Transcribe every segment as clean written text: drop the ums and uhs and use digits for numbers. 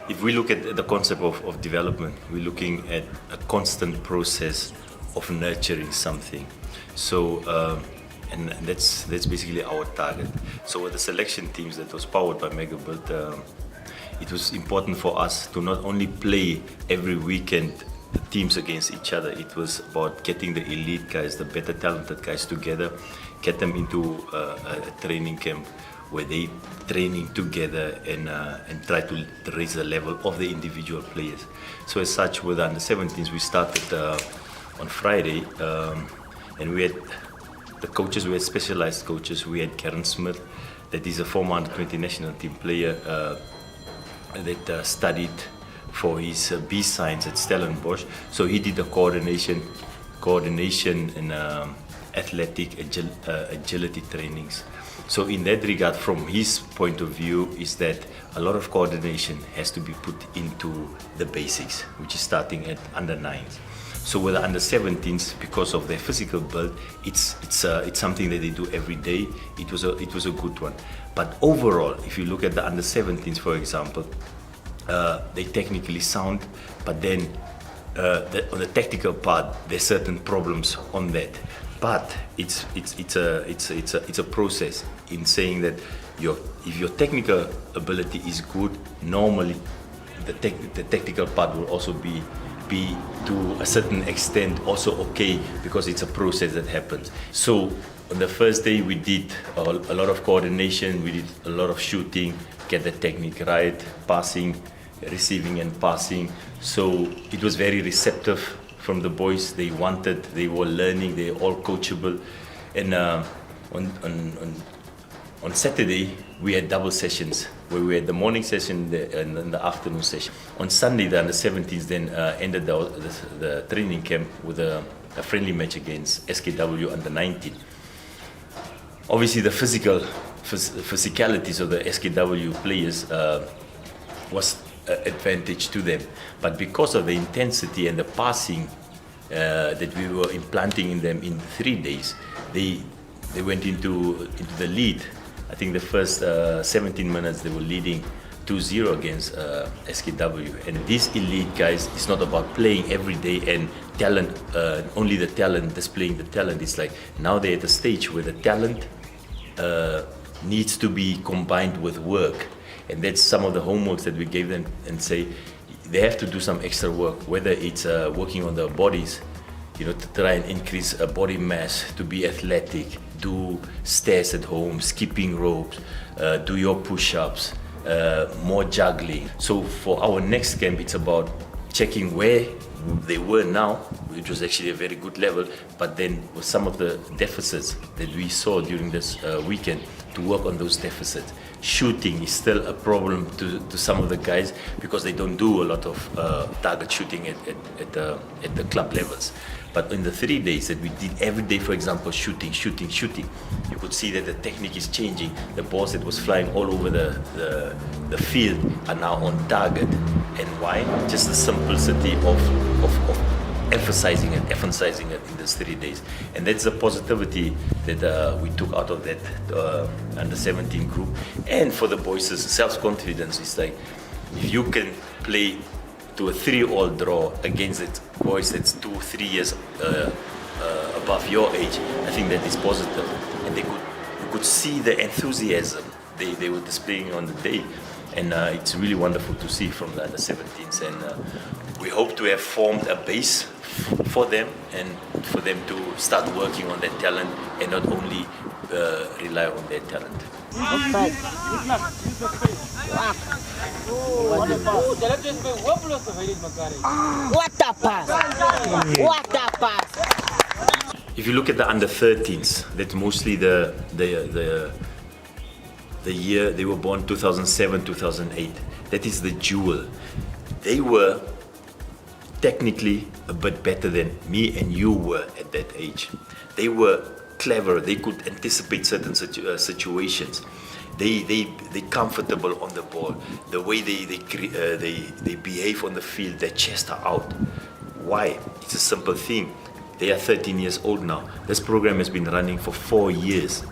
If we look at the concept of development, we're looking at a constant process of nurturing something. So, and that's basically our target. So with the selection teams that was powered by Megabuild, it was important for us to not only play every weekend the teams against each other. It was about getting the elite guys, the better talented guys together, get them into a training camp where they training together and try to raise the level of the individual players. So as such, with the under-17s, we started on Friday, and we had the coaches, we had specialized coaches. We had Karen Smith, that is a former under-20 national team player that studied for his B science at Stellenbosch. So he did the coordination and athletic agility trainings. So in that regard, from his point of view, is that a lot of coordination has to be put into the basics, which is starting at under-9s. So with the under-17s, because of their physical build, it's something that they do every day. It was a good one. But overall, if you look at the under-17s, for example, they technically sound, but then on the tactical part, there's certain problems on that. But it's a process in saying that if your technical ability is good, normally the tactical part will also be to a certain extent also okay, because it's a process that happens. So on the first day we did a lot of coordination, we did a lot of shooting, get the technique right, passing, receiving and passing. So it was very receptive from the boys. They were learning, they're all coachable. And on Saturday we had double sessions, where we had the morning session and the afternoon session. On Sunday, the under-17s then ended the training camp with a friendly match against SKW under-19. Obviously the physicalities of the SKW players was an advantage to them, but because of the intensity and the passing that we were implanting in them in 3 days, they went into the lead. I think the first 17 minutes they were leading 2-0 against SKW. And these elite guys, it's not about playing every day and talent, only the talent, displaying the talent. It's like now they're at a stage where the talent needs to be combined with work. And that's some of the homeworks that we gave them, and say they have to do some extra work, whether it's working on their bodies, to try and increase body mass, to be athletic, do stairs at home, skipping ropes, do your push-ups, more juggling. So for our next camp, it's about checking where they were now, which was actually a very good level, but then with some of the deficits that we saw during this weekend, to work on those deficits. Shooting is still a problem to some of the guys, because they don't do a lot of target shooting at the club levels. But in the 3 days that we did every day, for example, shooting, you could see that the technique is changing. The balls that was flying all over the field are now on target. And why? Just the simplicity of emphasizing it in these 3 days. And that's the positivity that we took out of that under-17 group. And for the boys, self-confidence is like, if you can play to a 3-all draw against the boys that's 2-3 years above your age, I think that is positive. And you could see the enthusiasm they were displaying on the day. And it's really wonderful to see from the under-17s. And we hope to have formed a base for them, and for them to start working on their talent and not only rely on their talent. What a pass! What a pass! If you look at the under-13s, that's mostly the year they were born, 2007, 2008. That is the jewel. They were technically a bit better than me and you were at that age. They were clever. They could anticipate certain situations. They comfortable on the ball. The way they behave on the field, their chests are out. Why? It's a simple thing. They are 13 years old now. This program has been running for 4 years.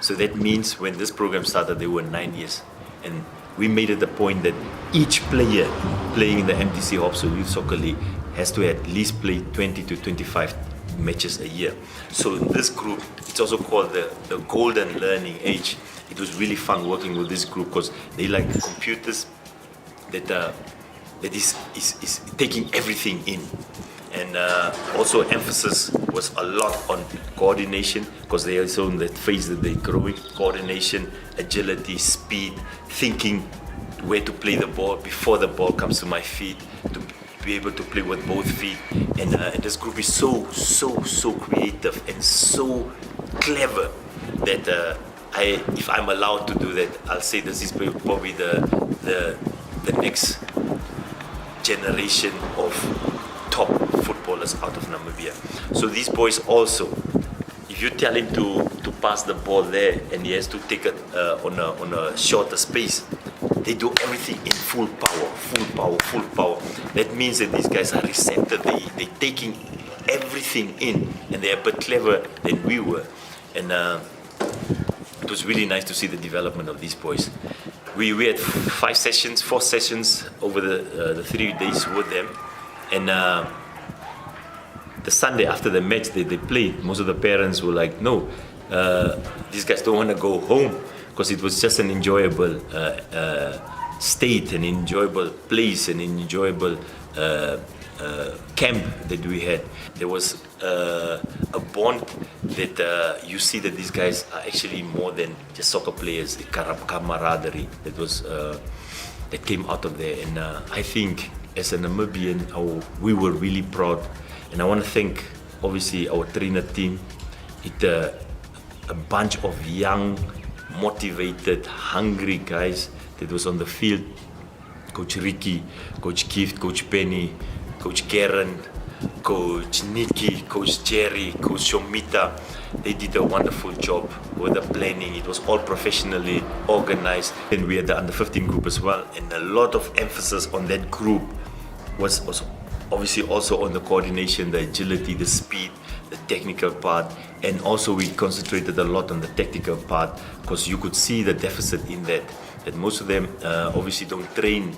So that means when this program started, they were 9 years. And we made it a point that each player playing in the MTC HopSol Youth Soccer League has to at least play 20 to 25 matches a year. So in this group, it's also called the golden learning age. It was really fun working with this group because they like computers that is taking everything in. And also emphasis was a lot on coordination because they also in that phase that they're growing. Coordination, agility, speed, thinking where to play the ball before the ball comes to my feet, to be able to play with both feet. And this group is so creative and so clever that if I'm allowed to do that, I'll say this is probably the next generation of top footballers out of Namibia. So these boys also, if you tell him to pass the ball there and he has to take it on a shorter space, they do everything in full power. That means that these guys are receptive. They're taking everything in, and they're a bit clever than we were. And it was really nice to see the development of these boys. We had 4 sessions over the 3 days with them. And the Sunday after the match, they played. Most of the parents were like, no, these guys don't want to go home because it was just an enjoyable state, an enjoyable place, an enjoyable camp that we had. There was a bond that you see that these guys are actually more than just soccer players, the camaraderie that came out of there. And I think as a Namibian, we were really proud. And I want to thank, obviously, our trainer team. It's a bunch of young, motivated, hungry guys that was on the field. Coach Ricky, Coach Keith, Coach Penny, Coach Karen, Coach Nikki, Coach Jerry, Coach Shomita. They did a wonderful job with the planning. It was all professionally organized. And we had the under 15 group as well. And a lot of emphasis on that group was obviously also on the coordination, the agility, the speed, the technical part. And also we concentrated a lot on the tactical part because you could see the deficit in that most of them obviously don't train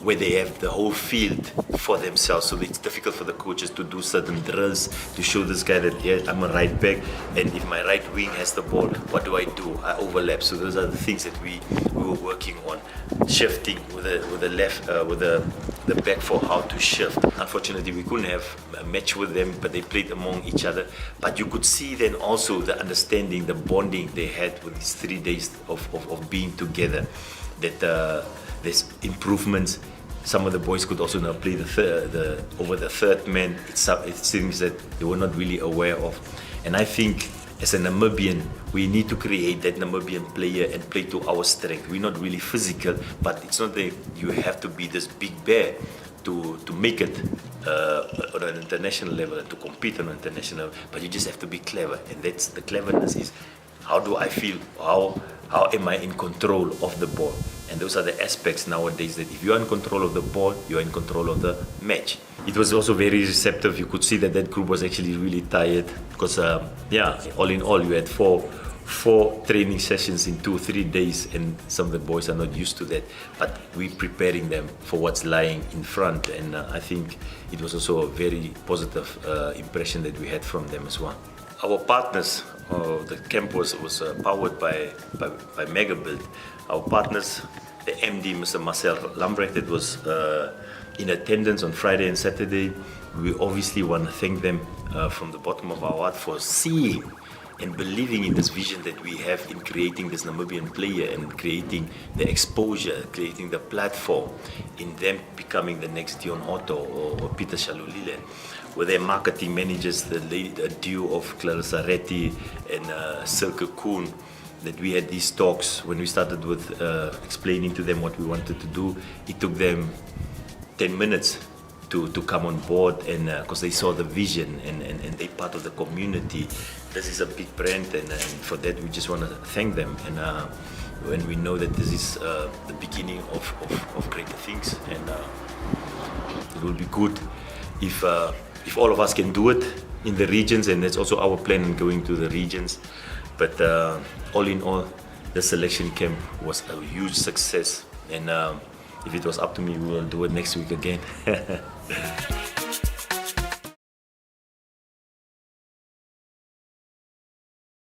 where they have the whole field for themselves. So it's difficult for the coaches to do certain drills to show this guy that, yeah, I'm a right back, and if my right wing has the ball, what do? I overlap. So those are the things that we were working on, shifting with the left, with the back for how to shift. Unfortunately, we couldn't have a match with them, but they played among each other. But you could see then also the understanding, the bonding they had with these 3 days of being together, that there's improvements. Some of the boys could also now play over the third man. It's things that they were not really aware of. And I think as a Namibian, we need to create that Namibian player and play to our strength. We're not really physical, but it's not that you have to be this big bear to make it on an international level, to compete on an international level, but you just have to be clever. And that's the cleverness is, how do I feel? How am I in control of the ball? And those are the aspects nowadays that if you are in control of the ball, you are in control of the match. It was also very receptive. You could see that group was actually really tired because, all in all, you had four training sessions in 2-3 days, and some of the boys are not used to that. But we're preparing them for what's lying in front, and I think it was also a very positive impression that we had from them as well. Our partners, the camp was powered by Megabuild. Our partners, the MD, Mr. Marcel Lambrecht, that was in attendance on Friday and Saturday. We obviously want to thank them from the bottom of our heart for seeing and believing in this vision that we have in creating this Namibian player and creating the exposure, creating the platform in them becoming the next Dion Otto or Peter Shalulile. With their marketing managers, the duo of Clarissa Retti and Silke Koen, that we had these talks when we started with explaining to them what we wanted to do. It took them 10 minutes to come on board, and because they saw the vision and they're part of the community. This is a big brand, and for that we just want to thank them. And when we know that this is the beginning of greater things, and it will be good if if all of us can do it in the regions, and that's also our plan in going to the regions. But all in all, the selection camp was a huge success, and if it was up to me, we will do it next week again.